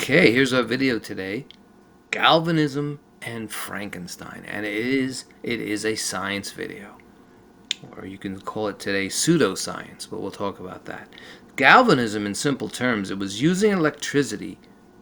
Okay, here's our video today. Galvanism and Frankenstein. And it is a science video. Or you can call it today pseudoscience, but we'll talk about that. Galvanism, in simple terms, it was using electricity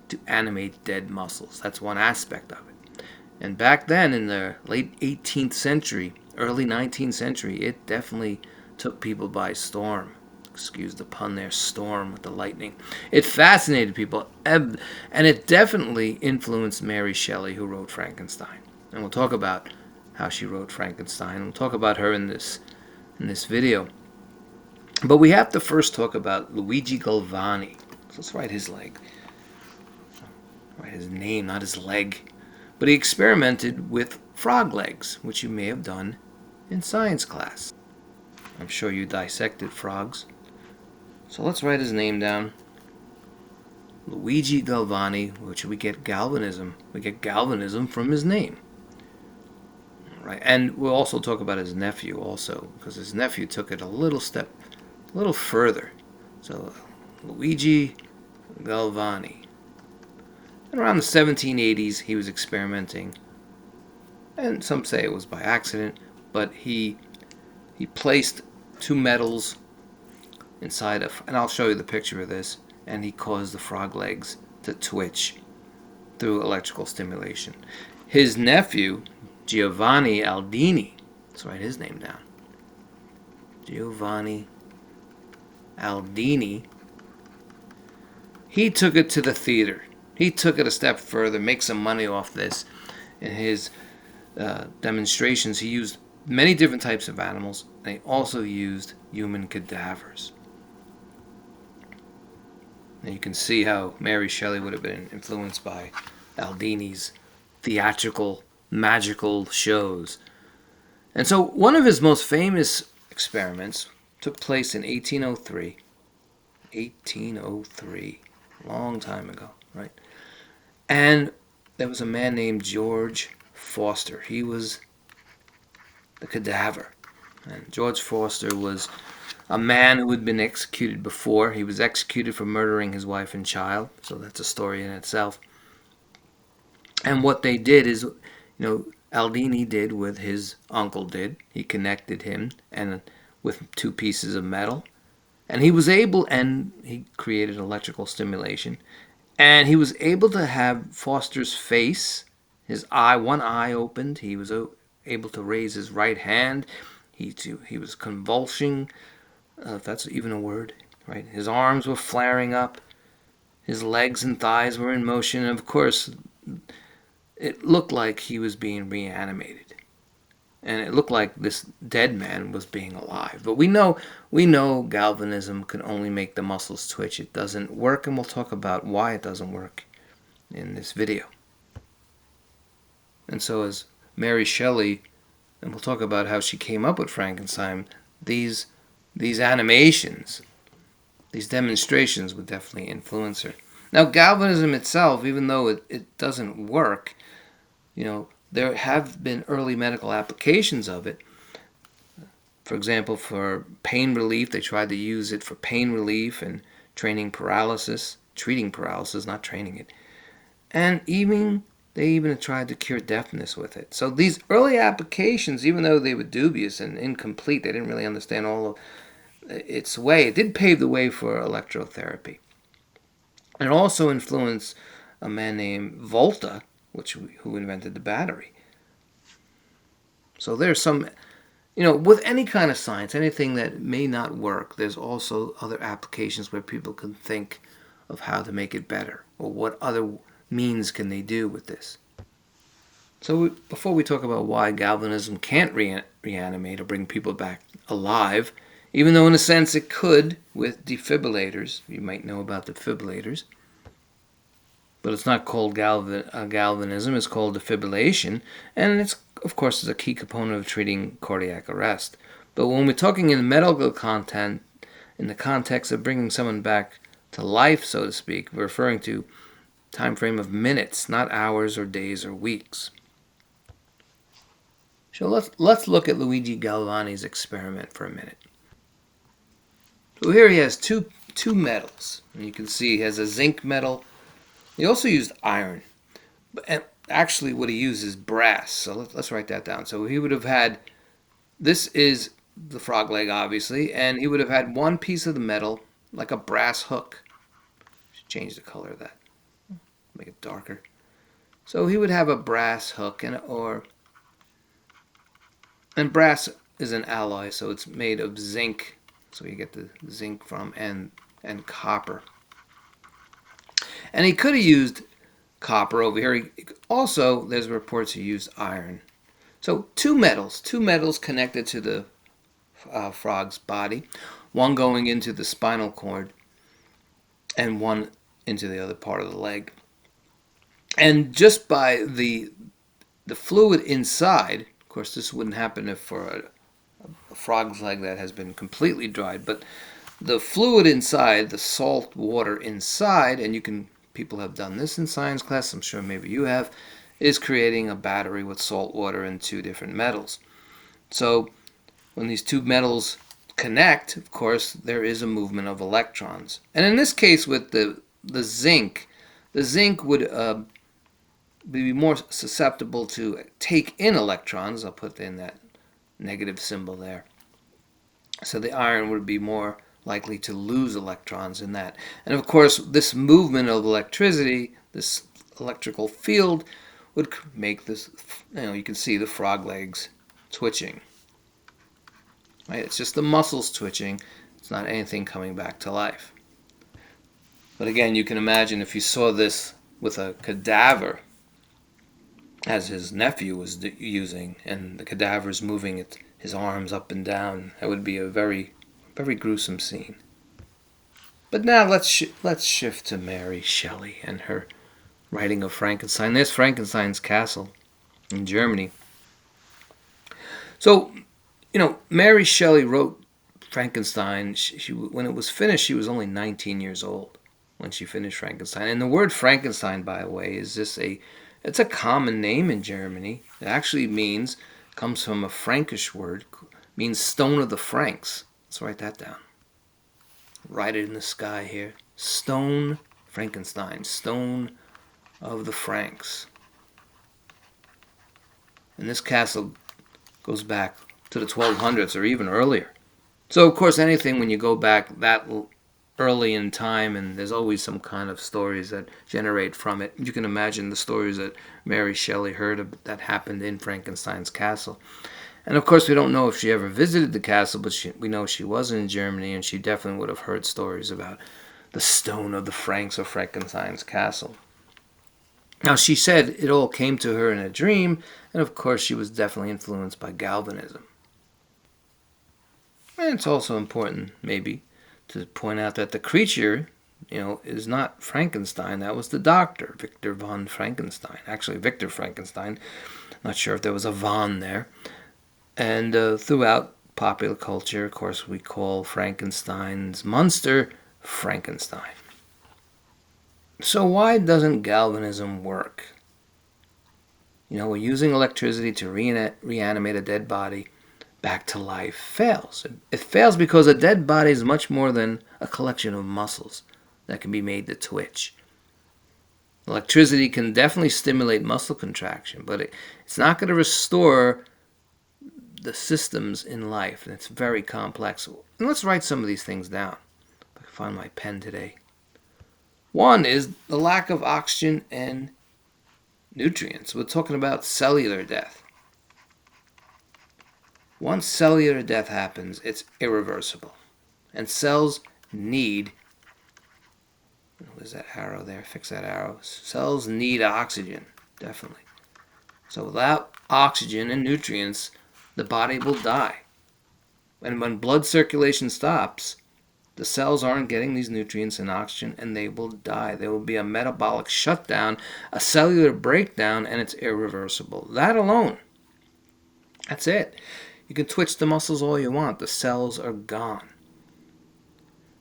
to animate dead muscles. That's one aspect of it. And back then, in the late 18th century, early 19th century, it definitely took people by storm. Excuse the pun there, storm with the lightning. It fascinated people, and it definitely influenced Mary Shelley, who wrote Frankenstein. And we'll talk about how she wrote Frankenstein. We'll talk about her in this video. But we have to first talk about Luigi Galvani. So let's write his leg. Write his name, not his leg. But he experimented with frog legs, which you may have done in science class. I'm sure you dissected frogs. So let's write his name down. Luigi Galvani, which we get galvanism. We get galvanism from his name. Right, and we'll also talk about his nephew also, because his nephew took it a little further. So Luigi Galvani. And around the 1780s, he was experimenting, and some say it was by accident, but he placed two metals inside of, and I'll show you the picture of this, and he caused the frog legs to twitch through electrical stimulation. His nephew, Giovanni Aldini, let's write his name down. Giovanni Aldini. He took it to the theater. He took it a step further, make some money off this. In his demonstrations, he used many different types of animals, and he also used human cadavers. And you can see how Mary Shelley would have been influenced by Aldini's theatrical, magical shows. And so one of his most famous experiments took place in 1803. 1803, long time ago, right? And there was a man named George Foster. He was the cadaver. And George Foster was a man who had been executed before. He was executed for murdering his wife and child, so that's a story in itself. And what they did is, Aldini did what his uncle did. He connected him and with two pieces of metal, and he created electrical stimulation, and he was able to have Foster's face, his eye, one eye opened. He was able to raise his right hand. He was convulsing, if that's even a word, right? His arms were flaring up. His legs and thighs were in motion. And of course, it looked like he was being reanimated. And it looked like this dead man was being alive. But we know galvanism can only make the muscles twitch. It doesn't work, and we'll talk about why it doesn't work in this video. And so as Mary Shelley, and we'll talk about how she came up with Frankenstein, these animations, these demonstrations would definitely influence her. Now, galvanism itself, even though it doesn't work, there have been early medical applications of it. For example, for pain relief, they tried to use it for pain relief and treating paralysis, not training it. And they even tried to cure deafness with it. So these early applications, even though they were dubious and incomplete, they didn't really understand all of its way. It did pave the way for electrotherapy. And it also influenced a man named Volta, who invented the battery. So there's some, with any kind of science, anything that may not work, there's also other applications where people can think of how to make it better, or what other means can they do with this. So before we talk about why galvanism can't reanimate or bring people back alive, even though in a sense it could with defibrillators, you might know about defibrillators, but it's not called galvanism, it's called defibrillation, and it's, of course, is a key component of treating cardiac arrest. But when we're talking in medical content, in the context of bringing someone back to life, so to speak, we're referring to time frame of minutes, not hours or days or weeks. So let's look at Luigi Galvani's experiment for a minute. So here he has two metals, and you can see he has a zinc metal He also used iron. And actually, what he used is brass. So let's write that down. So he would have had, this is the frog leg, obviously, and he would have had one piece of the metal, like a brass hook. Should change the color of that, make it darker. So he would have a brass hook, and brass is an alloy, so it's made of zinc. So you get the zinc from, and copper. And he could have used copper over here. Also, there's reports he used iron. So two metals connected to the frog's body, one going into the spinal cord and one into the other part of the leg. And just by the fluid inside, of course, this wouldn't happen if for a frog's leg that has been completely dried, but the fluid inside, the salt water inside, and people have done this in science class, I'm sure maybe you have, is creating a battery with salt water and two different metals. So when these two metals connect, of course, there is a movement of electrons. And in this case with the zinc would be more susceptible to take in electrons. I'll put in that negative symbol there. So the iron would be more likely to lose electrons in that. And of course, this movement of electricity, this electrical field, would make this, you can see the frog legs twitching. Right? It's just the muscles twitching. It's not anything coming back to life. But again, you can imagine if you saw this with a cadaver, as his nephew was using, and the cadaver's moving his arms up and down, that would be a very, very gruesome scene. But now let's shift to Mary Shelley and her writing of Frankenstein. There's Frankenstein's castle in Germany. So, Mary Shelley wrote Frankenstein. When it was finished, she was only 19 years old when she finished Frankenstein. And the word Frankenstein, by the way, is just it's a common name in Germany. It actually comes from a Frankish word, means stone of the Franks. Let's write that down. Write it in the sky here. Stone, Frankenstein, stone of the Franks. And this castle goes back to the 1200s or even earlier. So, of course, anything when you go back that early in time, and there's always some kind of stories that generate from it. You can imagine the stories that Mary Shelley heard of that happened in Frankenstein's castle. And of course, we don't know if she ever visited the castle, but we know she was in Germany, and she definitely would have heard stories about the stone of the Franks of Frankenstein's castle. Now, she said it all came to her in a dream, and of course, she was definitely influenced by Galvanism. And it's also important, maybe, to point out that the creature, is not Frankenstein. That was the doctor, Victor von Frankenstein. Actually, Victor Frankenstein. Not sure if there was a von there. And throughout popular culture, of course, we call Frankenstein's monster Frankenstein. So why doesn't galvanism work? We're using electricity to reanimate a dead body back to life. Fails. It fails because a dead body is much more than a collection of muscles that can be made to twitch. Electricity can definitely stimulate muscle contraction, but it's not going to restore the systems in life, and it's very complex. And let's write some of these things down. If I can find my pen today. One is the lack of oxygen and nutrients. We're talking about cellular death. Once cellular death happens, it's irreversible. And cells need, there's that arrow there, fix that arrow. Cells need oxygen, definitely. So without oxygen and nutrients, the body will die. And when blood circulation stops, the cells aren't getting these nutrients and oxygen, and they will die. There will be a metabolic shutdown, a cellular breakdown, and it's irreversible. That alone, that's it. You can twitch the muscles all you want. The cells are gone.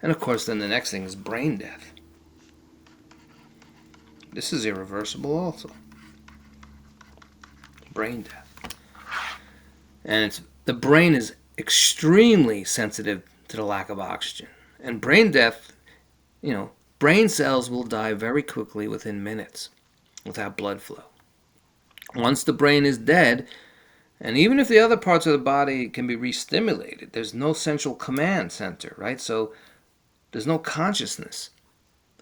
And of course, then the next thing is brain death. This is irreversible also. Brain death. And the brain is extremely sensitive to the lack of oxygen. And brain death, brain cells will die very quickly within minutes without blood flow. Once the brain is dead, and even if the other parts of the body can be re-stimulated, there's no central command center, right? So there's no consciousness.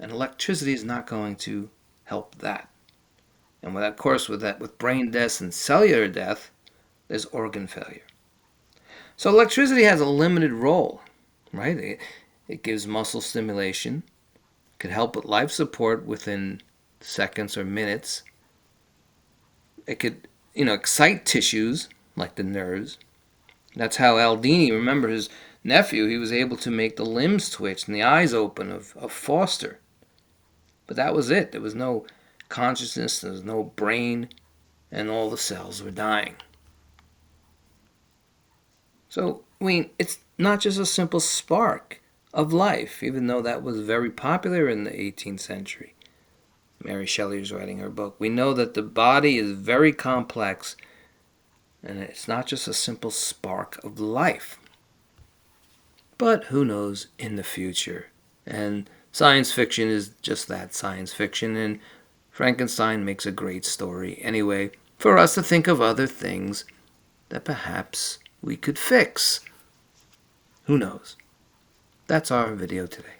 And electricity is not going to help that. And of course, with brain death and cellular death, there's organ failure. So electricity has a limited role, right? It gives muscle stimulation, can help with life support within seconds or minutes. It could, excite tissues like the nerves. That's how Aldini, remember his nephew, he was able to make the limbs twitch and the eyes open of Foster. But that was it. There was no consciousness, there was no brain, and all the cells were dying. So, it's not just a simple spark of life, even though that was very popular in the 18th century. Mary Shelley was writing her book. We know that the body is very complex, and it's not just a simple spark of life. But who knows in the future? And science fiction is just that, science fiction, and Frankenstein makes a great story anyway for us to think of other things that perhaps we could fix. Who knows? That's our video today.